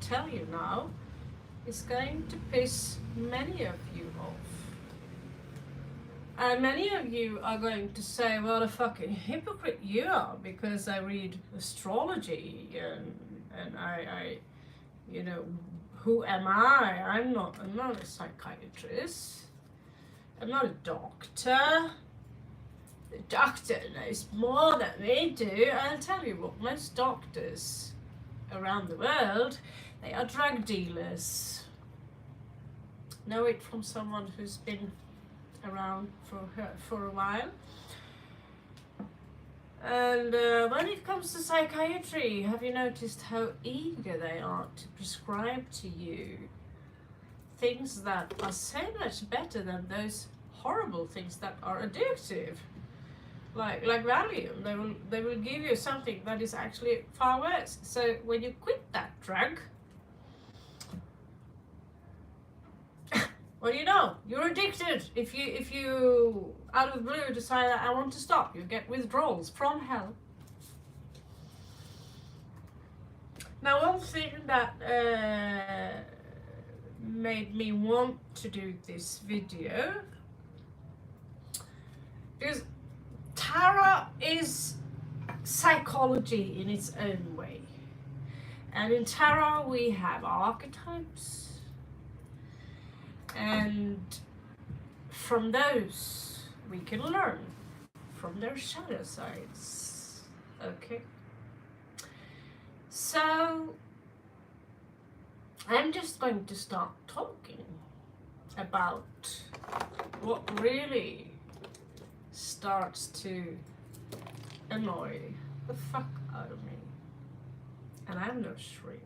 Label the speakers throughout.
Speaker 1: tell you now is going to piss many of you off. And many of you are going to say, what a fucking hypocrite you are, because I read astrology and I you know, who am I? I'm not a psychiatrist. I'm not a doctor. The doctor knows more than we do. I'll tell you what, most doctors around the world, they are drug dealers. Know it from someone who's been around for a while. And when it comes to psychiatry, have you noticed how eager they are to prescribe to you things that are so much better than those horrible things that are addictive? Like Valium, they will give you something that is actually far worse. So when you quit that drug, well, you know, you're addicted. If you out of the blue decide that I want to stop, you get withdrawals from hell. Now, one thing that made me want to do this video, because tarot is psychology in its own way. And in tarot we have archetypes, and from those we can learn from their shadow sides. Okay, so I'm just going to start talking about what really starts to annoy the fuck out of me. And I'm no shrink.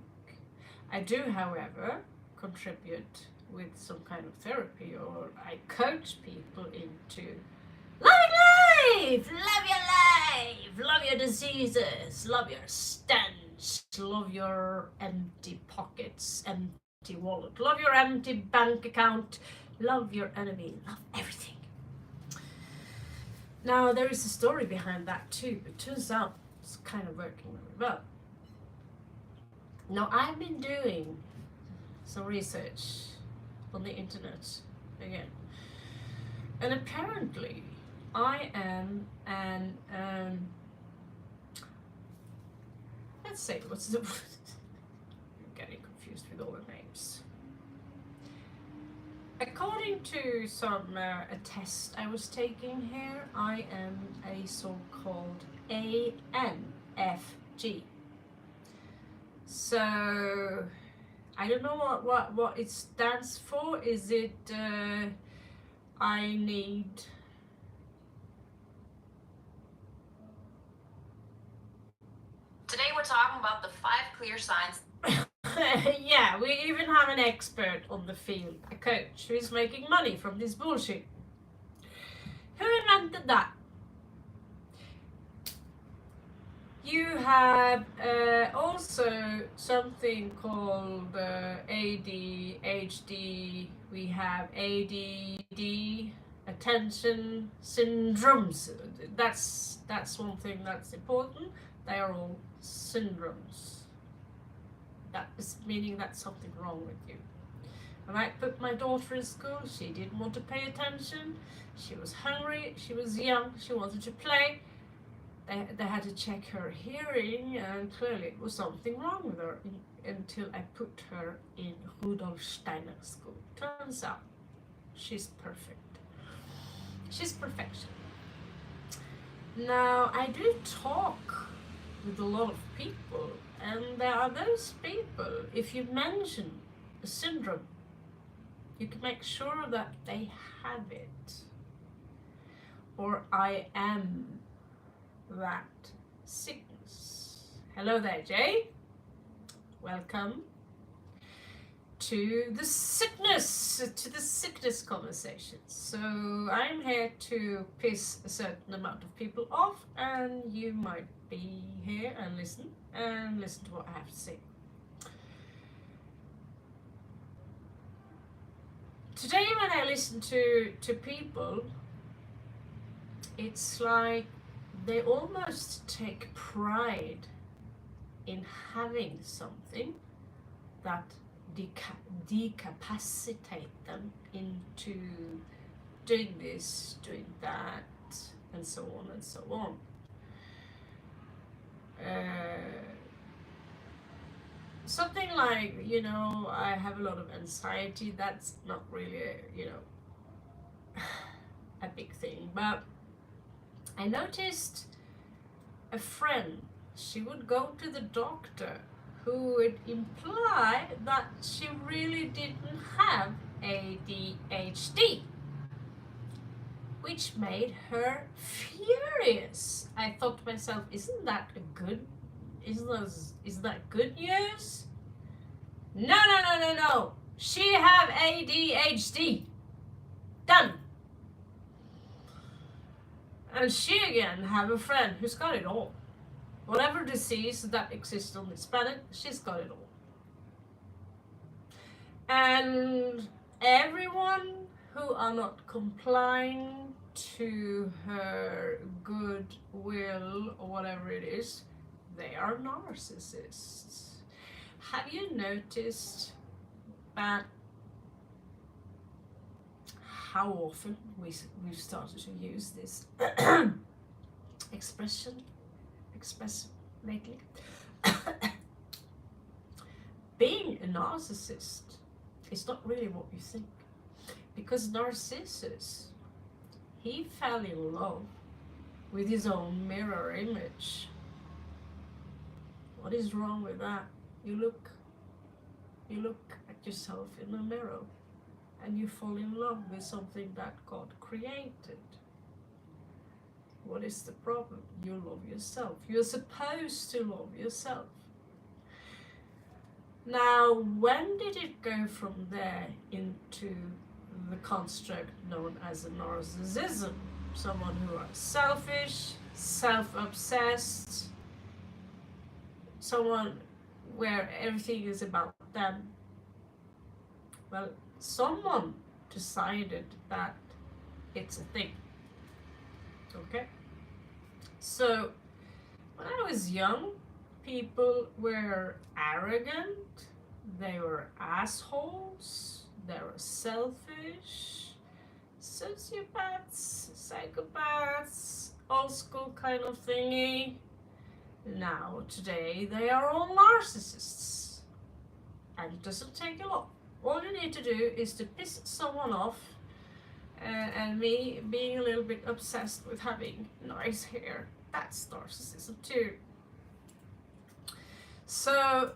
Speaker 1: I do, however, contribute with some kind of therapy, or I coach people into loving life, love your life, love your diseases, love your stench, love your empty pockets, empty wallet, love your empty bank account, love your enemy, love everything. Now, there is a story behind that too, but turns out it's kind of working really well. Now, I've been doing some research on the internet again, and apparently I am an let's say, what's the I'm getting confused with all the names. According to some a test I was taking here, I am a so-called ANFG. So I don't know what it stands for. Is it I need
Speaker 2: Today we're talking about the 5 clear signs.
Speaker 1: yeah, we even have an expert on the field, a coach who is making money from this bullshit. Who invented that? You have also something called ADHD. We have ADD, attention syndromes. That's one thing that's important. They are all syndromes. That is meaning that's something wrong with you. When I put my daughter in school, she didn't want to pay attention. She was hungry. She was young. She wanted to play. They had to check her hearing, and clearly it was something wrong with her until I put her in Rudolf Steiner school. Turns out she's perfect. She's perfection. Now, I do talk with a lot of people, and there are those people, if you mention a syndrome, you can make sure that they have it. Or I am that sickness. Hello there, Jay. Welcome to the sickness conversation. So I'm here to piss a certain amount of people off, and you might be here and listen to what I have to say. Today, when I listen to people, it's like they almost take pride in having something that decapacitate them into doing this, doing that, and so on and so on. Something like, I have a lot of anxiety. That's not really, a big thing. But I noticed a friend, she would go to the doctor who would imply that she really didn't have ADHD, which made her furious. I thought to myself, isn't that good news? No. She have ADHD. Done. And she again have a friend who's got it all. Whatever disease that exists on this planet, she's got it all. And everyone who are not complying to her good will or whatever it is, they are narcissists. Have you noticed that how often we've started to use this expression lately? Being a narcissist is not really what you think, because Narcissus, he fell in love with his own mirror image. What is wrong with that? You look at yourself in the mirror and you fall in love with something that God created. What is the problem? You love yourself. You're supposed to love yourself. Now, when did it go from there into the construct known as a narcissism? Someone who are selfish, self-obsessed, someone where everything is about them. Well, someone decided that it's a thing. Okay? So, when I was young, people were arrogant, they were assholes, they were selfish, sociopaths, psychopaths, old school kind of thingy. Now, today, they are all narcissists. And it doesn't take a lot. All you need to do is to piss someone off, and me being a little bit obsessed with having nice hair. That's narcissism too. So,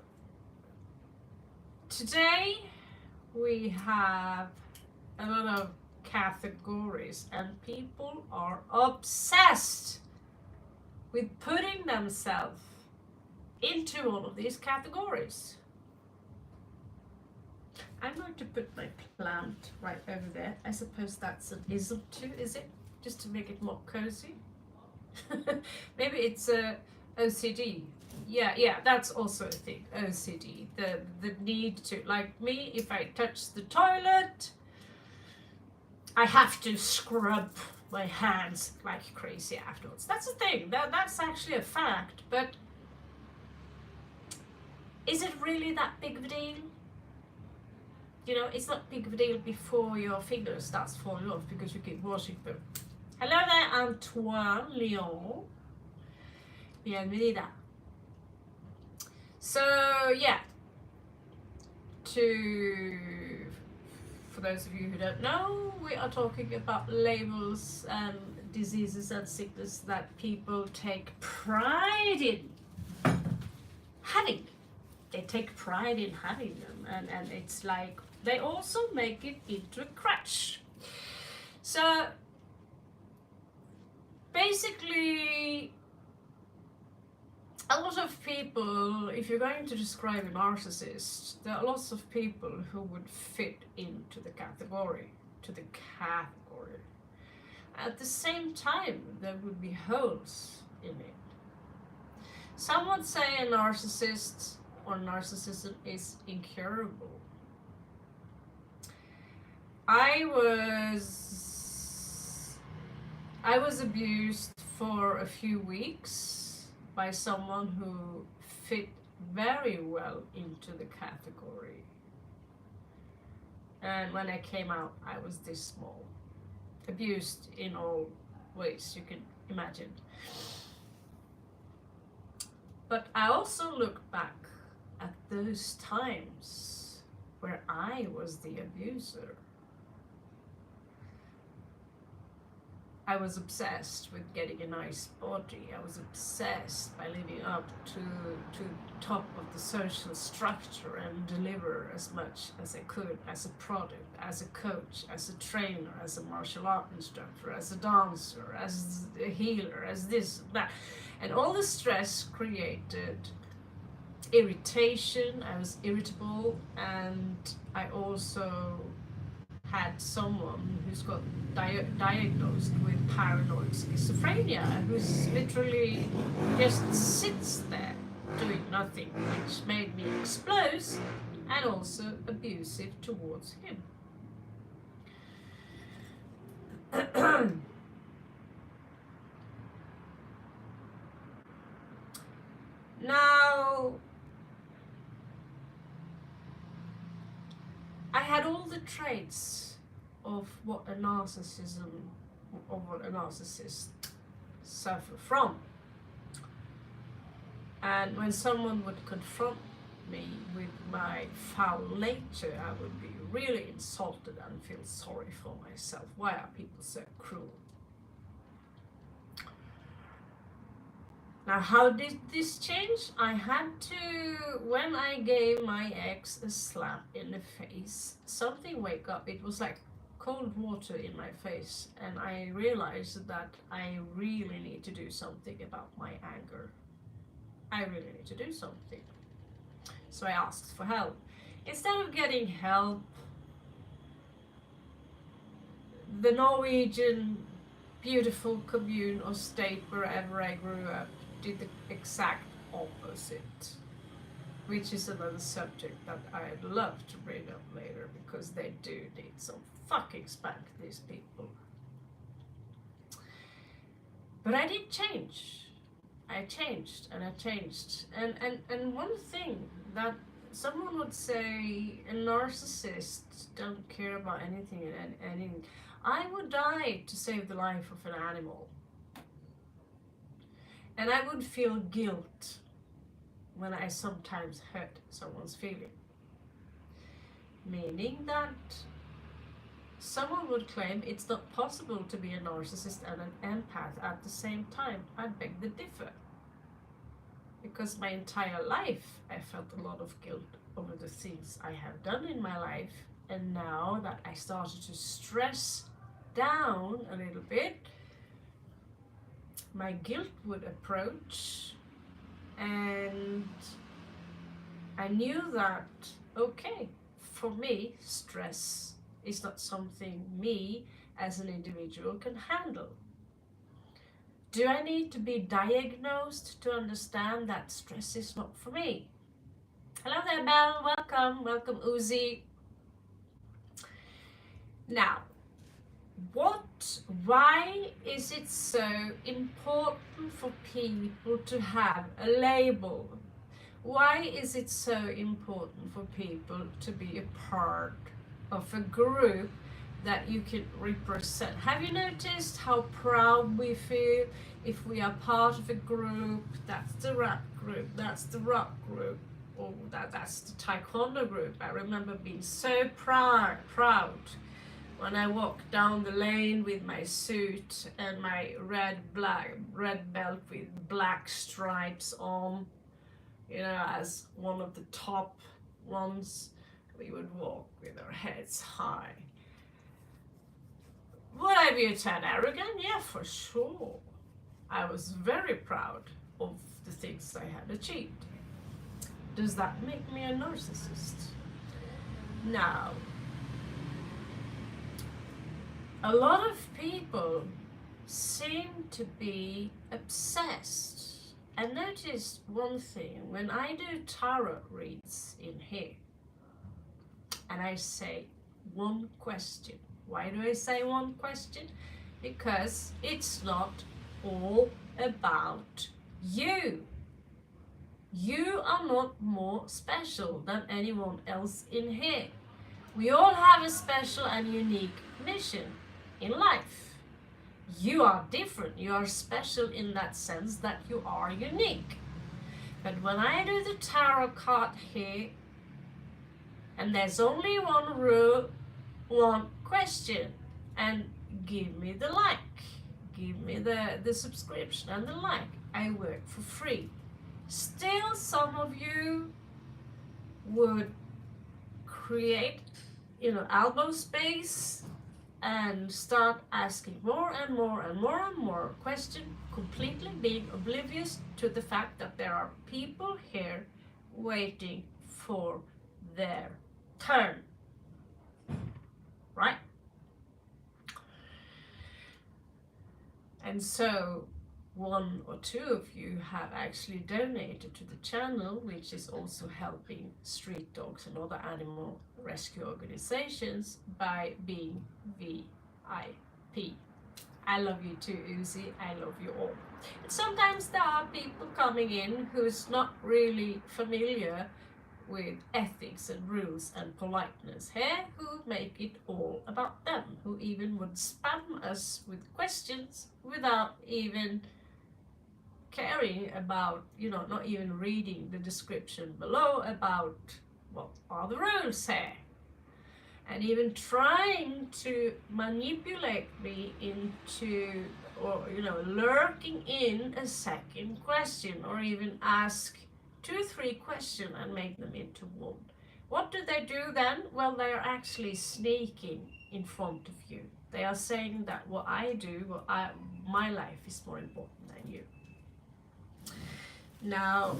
Speaker 1: today we have a lot of categories, and people are obsessed with putting themselves into one of these categories. I'm going to put my plant right over there. I suppose that's an ism too, is it? Just to make it more cozy. Maybe it's a OCD. Yeah, that's also a thing. OCD. The need to, like me, if I touch the toilet, I have to scrub my hands like crazy afterwards. That's a thing. That's actually a fact. But is it really that big of a deal? It's not big of a deal before your fingers starts falling off because you keep washing them. Hello there, Antoine Leon. Bienvenida. So, yeah. For those of you who don't know, we are talking about labels and diseases and sickness that people take pride in having. They take pride in having them, and it's like they also make it into a crutch. So basically, a lot of people, if you're going to describe a narcissist, there are lots of people who would fit into the category, At the same time, there would be holes in it. Some would say a narcissist or narcissism is incurable. I was abused for a few weeks by someone who fit very well into the category. And when I came out, I was this small. Abused in all ways you can imagine. But I also look back at those times where I was the abuser. I was obsessed with getting a nice body. I was obsessed by living up to top of the social structure and deliver as much as I could as a product, as a coach, as a trainer, as a martial art instructor, as a dancer, as a healer, as this, that. And all the stress created irritation. I was irritable, and I also had someone who's got diagnosed with paranoid schizophrenia, who's literally just sits there doing nothing, which made me explosive and also abusive towards him. Now, I had all the traits of what a narcissist suffer from. And when someone would confront me with my foul nature, I would be really insulted and feel sorry for myself. Why are people so cruel? Now, how did this change? I had to, when I gave my ex a slap in the face, something wake up. It was like cold water in my face, and I realized that I really need to do something about my anger. I really need to do something. So I asked for help. Instead of getting help, the Norwegian beautiful commune or state wherever I grew up did the exact opposite, which is another subject that I'd love to bring up later, because they do need some fucking spank, these people. But I did change. I changed and I changed. And one thing that someone would say, a narcissist don't care about anything and anything. I would die to save the life of an animal. And I would feel guilt when I sometimes hurt someone's feeling. Meaning that someone would claim it's not possible to be a narcissist and an empath at the same time. I beg to differ. Because my entire life I felt a lot of guilt over the things I have done in my life. And now that I started to stress down a little bit, my guilt would approach, and I knew that, okay, for me, stress is not something me as an individual can handle. Do I need to be diagnosed to understand that stress is not for me? Hello there, Belle. Welcome, Uzi. Now, why is it so important for people to have a label? Why is it so important for people to be a part of a group that you can represent? Have you noticed how proud we feel if we are part of a group? That's the rap group, that's the rock group, or that's the taekwondo group. I remember being so proud when I walked down the lane with my suit and my red belt with black stripes on, you know, as one of the top ones. We would walk with our heads high. Would I be a tad arrogant? Yeah, for sure. I was very proud of the things I had achieved. Does that make me a narcissist? No. A lot of people seem to be obsessed. I noticed one thing when I do tarot reads in here, and I say one question. Why do I say one question? Because it's not all about you. You are not more special than anyone else in here. We all have a special and unique mission in life. You are different. You are special in that sense that you are unique. But when I do the tarot card here, and there's only one rule, one question, and give me the like, give me the subscription and the like. I work for free. Still, some of you would create, elbow space and start asking more and more and more and more questions, completely being oblivious to the fact that there are people here waiting for their turn. Right? And so one or two of you have actually donated to the channel, which is also helping street dogs and other animal rescue organizations by being VIP. I love you too, Uzi. I love you all. And sometimes there are people coming in who's not really familiar with ethics and rules and politeness here, who make it all about them, who even would spam us with questions without even caring about, not even reading the description below about what are the rules here, and even trying to manipulate me into, or lurking in a second question, or even ask 2-3 questions and make them into one. What do they do then? Well, they are actually sneaking in front of you. They are saying that what I do, my life is more important than you. Now,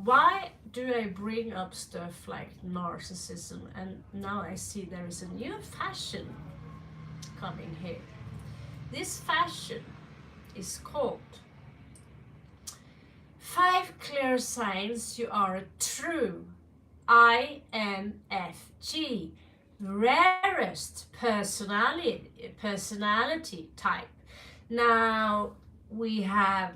Speaker 1: why do I bring up stuff like narcissism? And now I see there is a new fashion coming here. This fashion is called 5 clear signs you are a true INFJ, rarest personality type. Now we have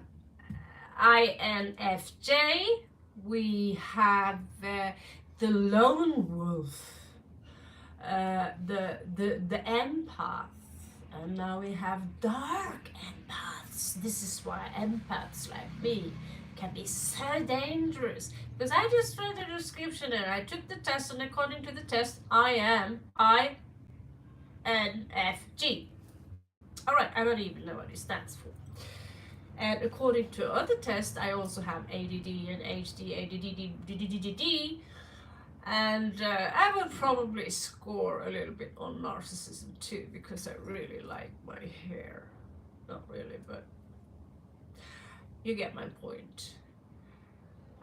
Speaker 1: INFJ, we have the lone wolf, the empath, and now we have dark empaths. This is why empaths like me can be so dangerous, because I just read the description and I took the test, and according to the test I am INFJ. Alright, I don't even know what it stands for. And according to other tests, I also have ADD and HD, ADD, and I would probably score a little bit on narcissism too, because I really like my hair. Not really, but you get my point.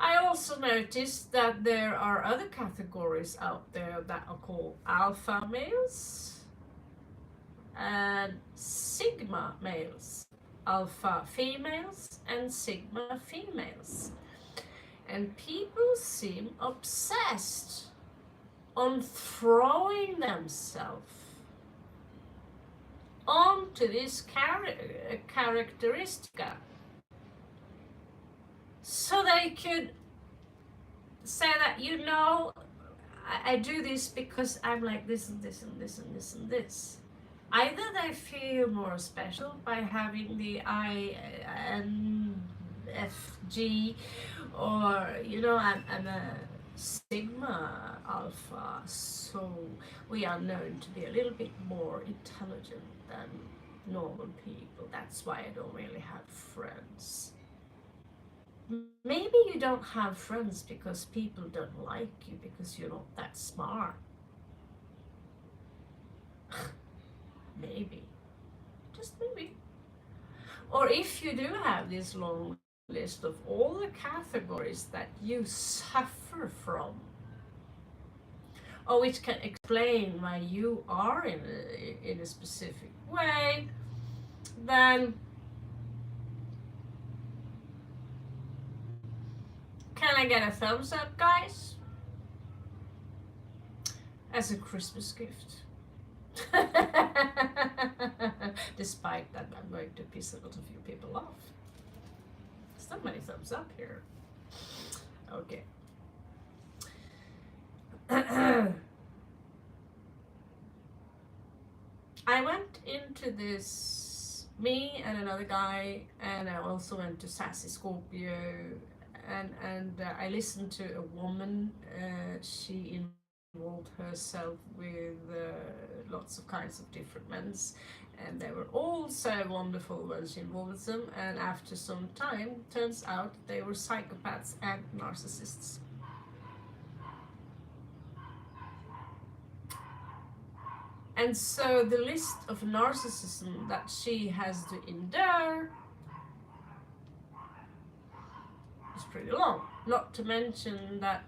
Speaker 1: I also noticed that there are other categories out there that are called alpha males and sigma males. Alpha females and sigma females, and people seem obsessed on throwing themselves onto this characteristic so they could say that, I do this because I'm like this and this and this and this and this. Either they feel more special by having the INFJ, or I'm a sigma alpha, so we are known to be a little bit more intelligent than normal people. That's why I don't really have friends. Maybe you don't have friends because people don't like you because you're not that smart. Maybe, just maybe. Or if you do have this long list of all the categories that you suffer from, or which can explain why you are in a specific way, then can I get a thumbs up, guys? As a Christmas gift. Despite that, I'm going to piss a lot of you people off. So many thumbs up here. Okay. I went into this, me and another guy, and I also went to Sassy Scorpio, and I listened to a woman. She involved herself with lots of kinds of different men's, and they were all so wonderful when she involved them. And after some time, turns out they were psychopaths and narcissists. And so the list of narcissism that she has to endure is pretty long. Not to mention that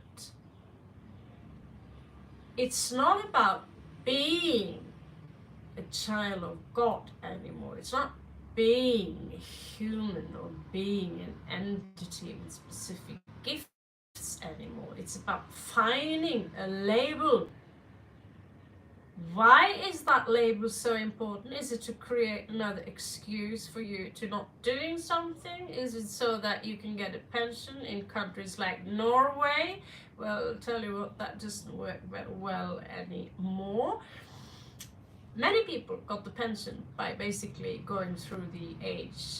Speaker 1: it's not about being a child of God anymore. It's not being human or being an entity with specific gifts anymore. It's about finding a label. Why is that label so important? Is it to create another excuse for you to not doing something? Is it so that you can get a pension in countries like Norway? Well, I'll tell you what, that doesn't work very well anymore. Many people got the pension by basically going through the ADD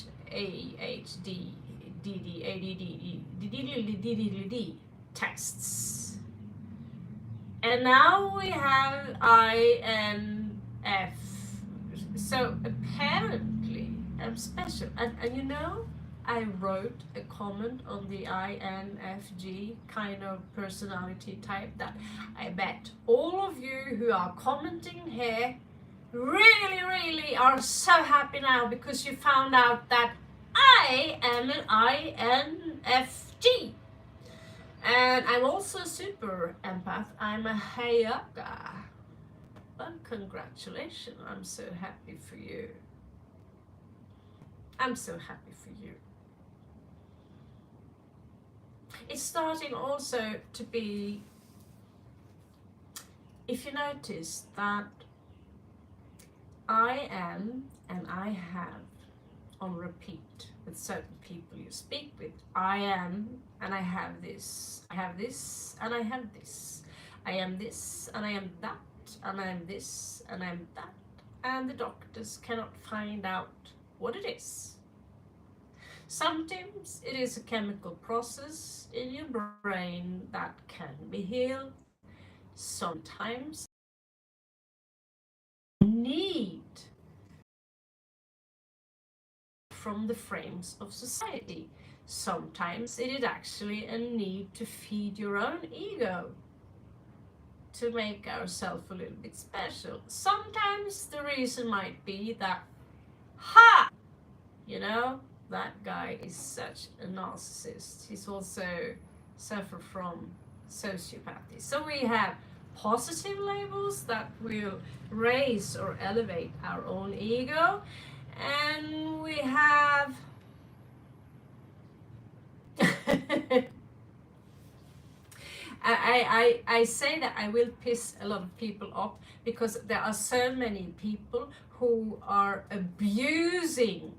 Speaker 1: tests. And now we have INF. So apparently I'm special. And you know, I wrote a comment on the INFJ kind of personality type that I bet all of you who are commenting here really are so happy now because you found out that I am an INFJ. And I'm also a super empath. I'm a Hayaga. But congratulations, I'm so happy for you. I'm so happy for you. It's starting also to be, if you notice that I am and I have on repeat with certain people you speak with. I am and I have this. I have this and I have this. I am this and I am that. And I am this and I am that. And the doctors cannot find out what it is. Sometimes it is a chemical process in your brain that can be healed. Sometimes you need from the frames of society. Sometimes it is actually a need to feed your own ego to make ourselves a little bit special. Sometimes the reason might be that, you know, that guy is such a narcissist. He's also suffered from sociopathy. So we have positive labels that will raise or elevate our own ego, and we have I say that I will piss a lot of people off because there are so many people who are abusing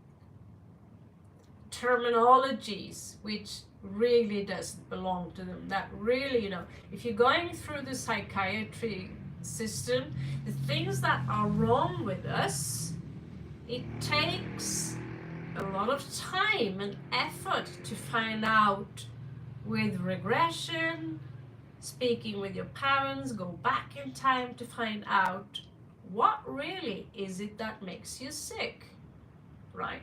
Speaker 1: terminologies which really doesn't belong to them. That really, you know, if you're going through the psychiatry system, the things that are wrong with us, it takes a lot of time and effort to find out with regression, speaking with your parents, go back in time to find out what really is it that makes you sick, right?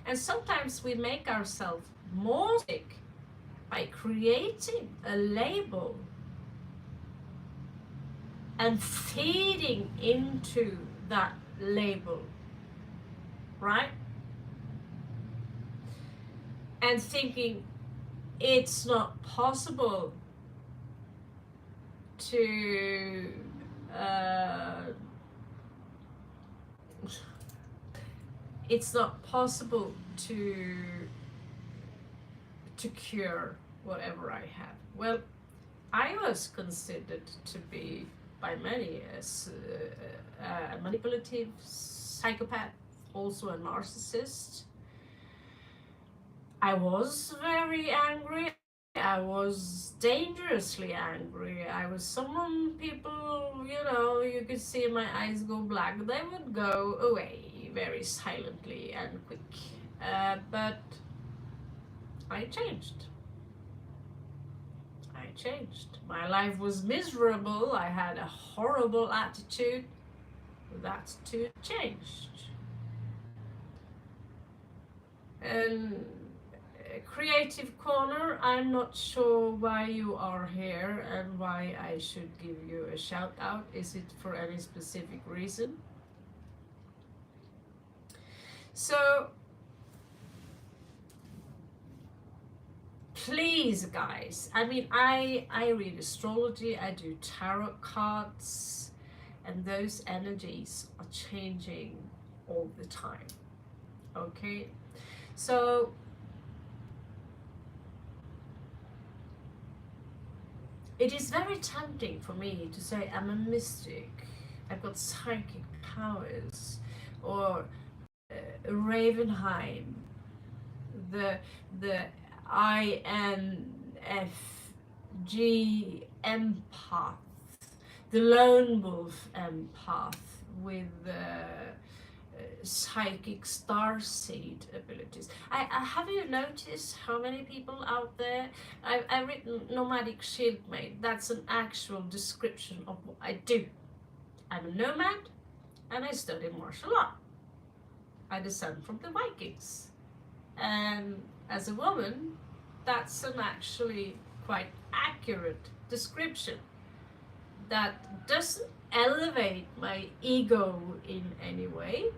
Speaker 1: And sometimes we make ourselves more sick by creating a label and feeding into that label, right? And thinking it's not possible to cure whatever I have. Well, I was considered to be by many as a manipulative psychopath, also a narcissist. I was very angry. I was dangerously angry. I was someone people, you could see my eyes go black. They would go away very silently and quick. But I changed. I changed. My life was miserable. I had a horrible attitude. That too changed. And Creative Corner, I'm not sure why you are here and why I should give you a shout out. Is it for any specific reason? So please guys, I mean, I read astrology, I do tarot cards, and those energies are changing all the time. Okay, so it is very tempting for me to say I'm a mystic, I've got psychic powers, or Ravenheim, the INFG empath, the lone wolf empath with psychic starseed abilities. Have you noticed how many people out there? I've written nomadic shieldmate. That's an actual description of what I do. I'm a nomad and I study martial art. I descend from the Vikings. And as a woman, that's an actually quite accurate description that doesn't elevate my ego in any way.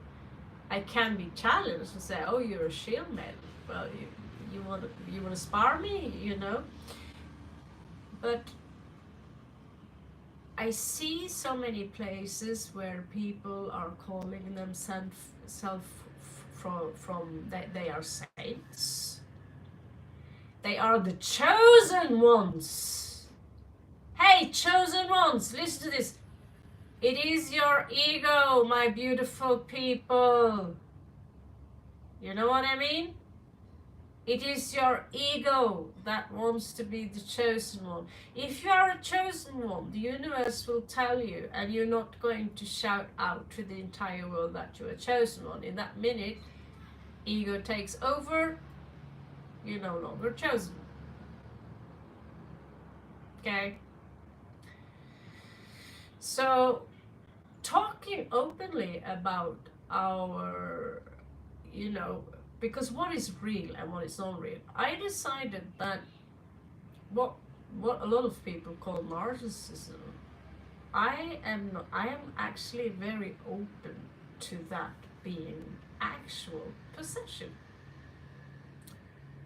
Speaker 1: I can be challenged and say, "Oh, you're a shield man. Well, you want to spar me, But I see so many places where people are calling themselves they are saints. They are the chosen ones. Hey, chosen ones, listen to this. It is your ego, my beautiful people. You know what I mean? It is your ego that wants to be the chosen one. If you are a chosen one, the universe will tell you, and you're not going to shout out to the entire world that you're a chosen one. In that minute, ego takes over, you're no longer chosen. Okay? So, talking openly about our, because what is real and what is not real, I decided that what a lot of people call narcissism, I am actually very open to that being actual possession.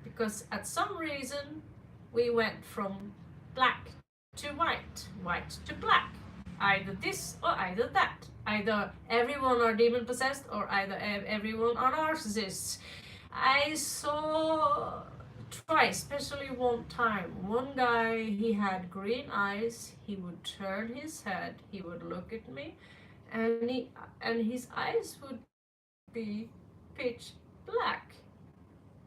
Speaker 1: Because at some reason we went from black to white, white to black. Either this or either that. Either everyone are demon possessed or either everyone are narcissists. I saw twice, especially one time. One guy, he had green eyes, he would turn his head, he would look at me, and his eyes would be pitch black.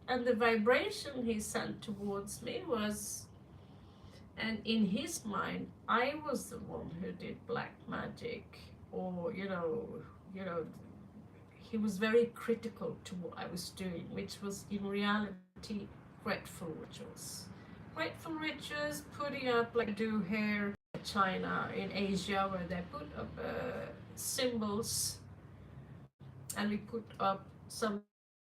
Speaker 1: And the vibration he sent towards me was, and in his mind, I was the one who did black magic, or he was very critical to what I was doing, which was in reality grateful rituals. Grateful rituals, putting up like do here in China, in Asia, where they put up symbols, and we put up something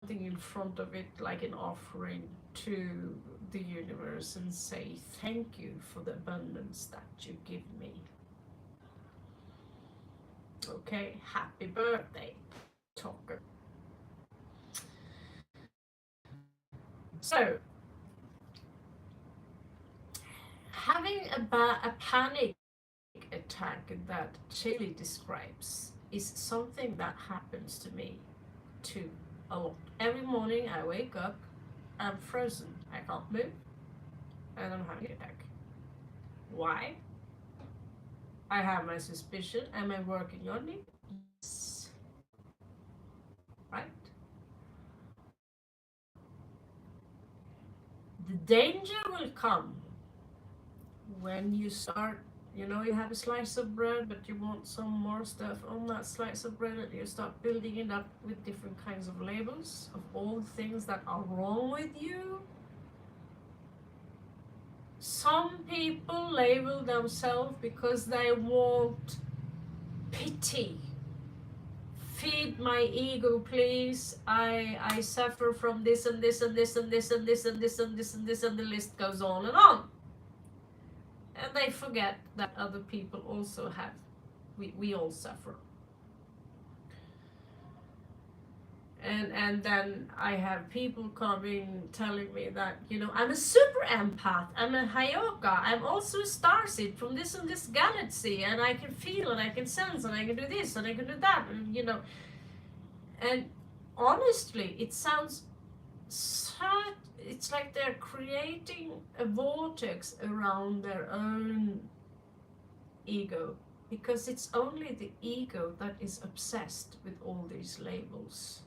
Speaker 1: in front of it like an offering to the universe and say thank you for the abundance that you give me. Okay, happy birthday, talker. So, having a panic attack that Chile describes is something that happens to me too a lot. Every morning I wake up, I'm frozen, I can't move, and I'm having an attack. Why? I have my suspicion. Am I working on it? Yes. Right? The danger will come when you start, you know, you have a slice of bread, but you want some more stuff on that slice of bread, and you start building it up with different kinds of labels of all things that are wrong with you. Some people label themselves because they want pity. Feed my ego, please. I suffer from this and this and this and this and this and this and this and this, and the list goes on and on. And they forget that other people also have. We all suffer. And then I have people coming telling me that, you know, I'm a super empath, I'm a Hayoka, I'm also a starseed from this and this galaxy, and I can feel and I can sense and I can do this and I can do that, and you know. And honestly, it sounds such, it's like they're creating a vortex around their own ego, because it's only the ego that is obsessed with all these labels.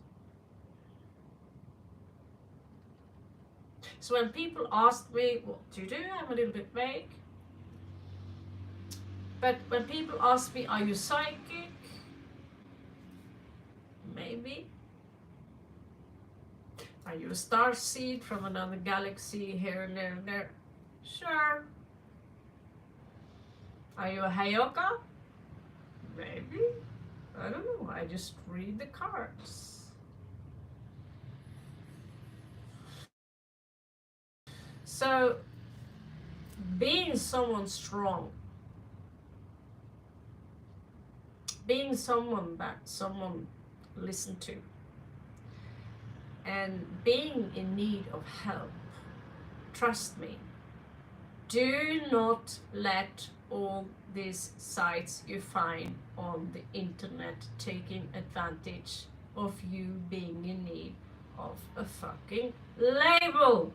Speaker 1: So when people ask me, what do you do? I'm a little bit vague. But when people ask me, are you psychic? Maybe. Are you a star seed from another galaxy here and there and there? Sure. Are you a Hayoka? Maybe. I don't know. I just read the cards. So, being someone strong, being someone that someone listen to, and being in need of help, trust me, do not let all these sites you find on the internet taking advantage of you being in need of a fucking label.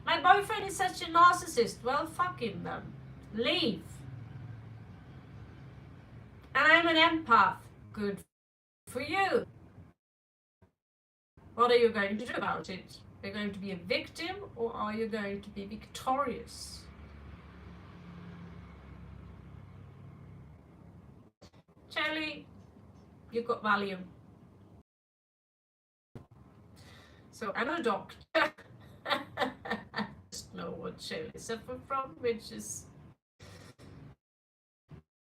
Speaker 1: My boyfriend is such a narcissist. Well, fuck him then. Leave. And I'm an empath. Good for you. What are you going to do about it? Are you going to be a victim, or are you going to be victorious? Charlie, you got Valium. So I'm a doctor. I just know what Shaylee suffered from, which is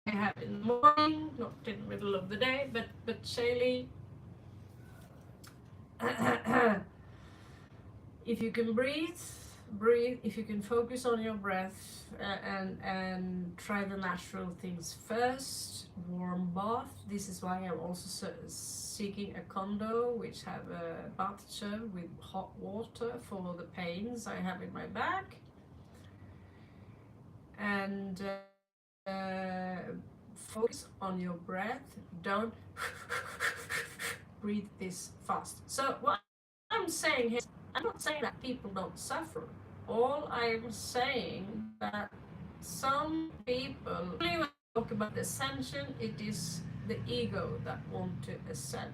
Speaker 1: I have in the morning, not in the middle of the day, but Shaylee, if you can breathe, if you can focus on your breath, and try the natural things first. Warm bath. This is why I'm also seeking a condo which have a bathtub with hot water for the pains I have in my back. And focus on your breath. Don't breathe this fast. So what I'm saying here, I'm not saying that people don't suffer. All I'm saying that some people, when we talk about ascension, it is the ego that want to ascend.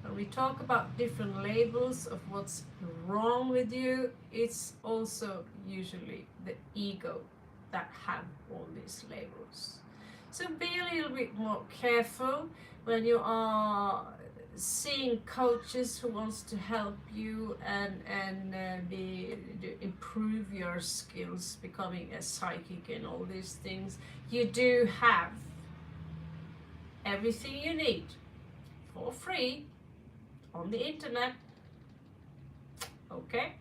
Speaker 1: When we talk about different labels of what's wrong with you, it's also usually the ego that have all these labels. So be a little bit more careful when you are seeing coaches who wants to help you and improve your skills, becoming a psychic and all these things. You do have everything you need for free on the internet. Okay?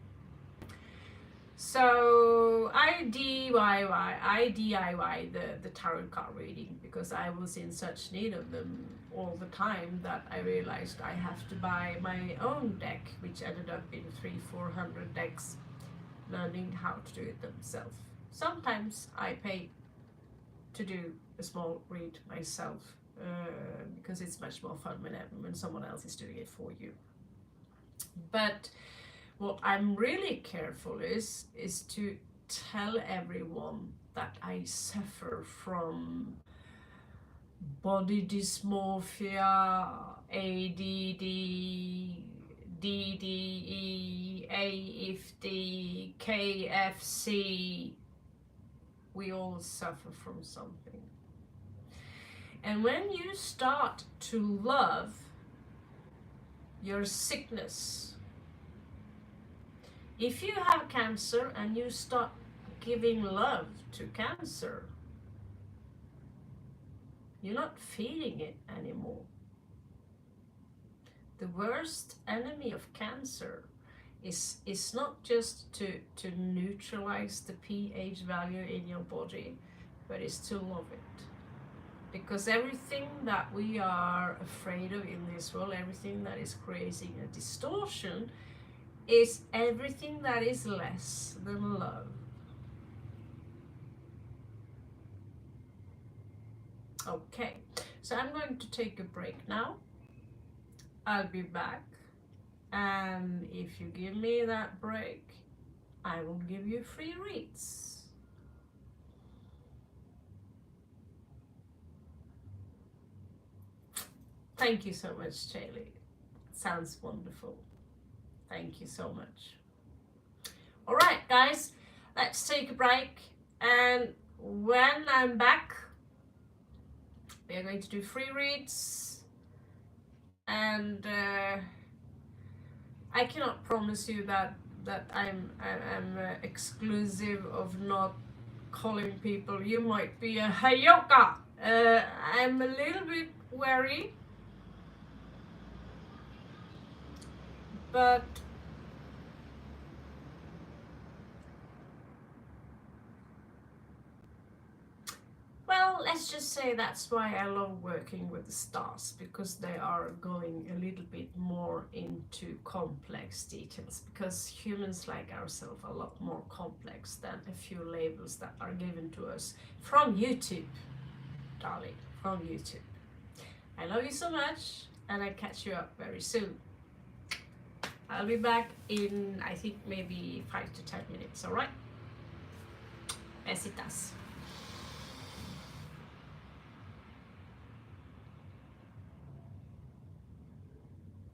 Speaker 1: So I DIY the tarot card reading because I was in such need of them all the time that I realized I have to buy my own deck, which ended up in 300-400 decks, learning how to do it themselves. Sometimes I pay to do a small read myself because it's much more fun when someone else is doing it for you. But what I'm really careful is to tell everyone that I suffer from body dysmorphia, ADD, DDE, AFD, KFC. We all suffer from something. And when you start to love your sickness, if you have cancer and you start giving love to cancer, you're not feeding it anymore. The worst enemy of cancer is not just to neutralize the pH value in your body, but is to love it. Because everything that we are afraid of in this world, everything that is creating a distortion, is everything that is less than love. Okay, so I'm going to take a break now. I'll be back, and if you give me that break, I will give you free reads. Thank you so much, Shaylee. Sounds wonderful. Thank you so much. All right, guys, let's take a break, and when I'm back, we are going to do free reads, and I cannot promise you that I'm exclusive of not calling people. You might be a Hayoka. I'm a little bit wary, but well, let's just say that's why I love working with the stars, because they are going a little bit more into complex details, because humans like ourselves are a lot more complex than a few labels that are given to us from YouTube, darling, from YouTube. I love you so much, and I catch you up very soon. I'll be back in, I think, maybe 5 to 10 minutes, all right? Besitas.